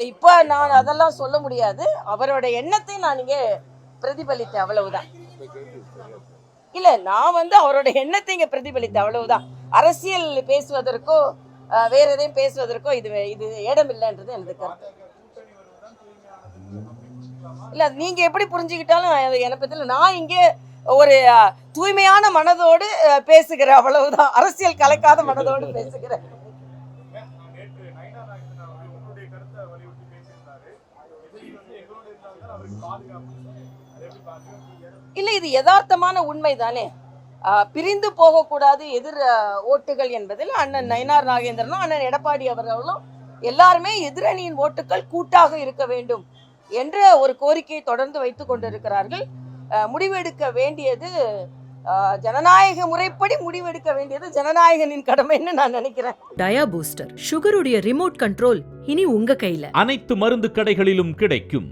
இப்போ நான் அதெல்லாம் சொல்ல முடியாது. அவரோட எண்ணத்தை நான் இங்கே பிரதிபலித்தேன், அவ்வளவுதான். இல்ல, நான் அவரோட எண்ணத்தை இங்க பிரதிபலித்தேன், அவ்வளவுதான். அரசியல் பேசுவதற்கோ வேற எதையும் பேசுவதற்கோ இது இடம் இல்லைன்றது எனது கருத்து. இல்ல, நீங்க எப்படி புரிஞ்சுக்கிட்டாலும் என்னை பத்தி நான் இங்கே ஒரு தூய்மையான மனதோடு பேசுகிறேன், அவ்வளவுதான். அரசியல் கலக்காத மனதோடு பேசுகிறேன். இல்ல, இது யதார்த்தமான உண்மை தானே. பிரிந்து போகக்கூடாது எதிர் ஓட்டுகள் என்பதில் அண்ணன் நயினார் நாகேந்திரனும் அண்ணன் எடப்பாடி அவர்களும் எல்லாருமே எதிரணியின் ஓட்டுகள் கூட்டாக இருக்க வேண்டும் என்ற ஒரு கோரிக்கையை தொடர்ந்து வைத்துக் கொண்டிருக்கிறார்கள். முடிவெடுக்க வேண்டியது ஜனநாயக முறைப்படி முடிவெடுக்க வேண்டியது ஜனநாயகனின் கடமைன்னு நான் நினைக்கிறேன். டயா பூஸ்டர் சுகருடைய ரிமோட் கண்ட்ரோல் இனி உங்க கையில. அனைத்து மருந்து கடைகளிலும் கிடைக்கும்.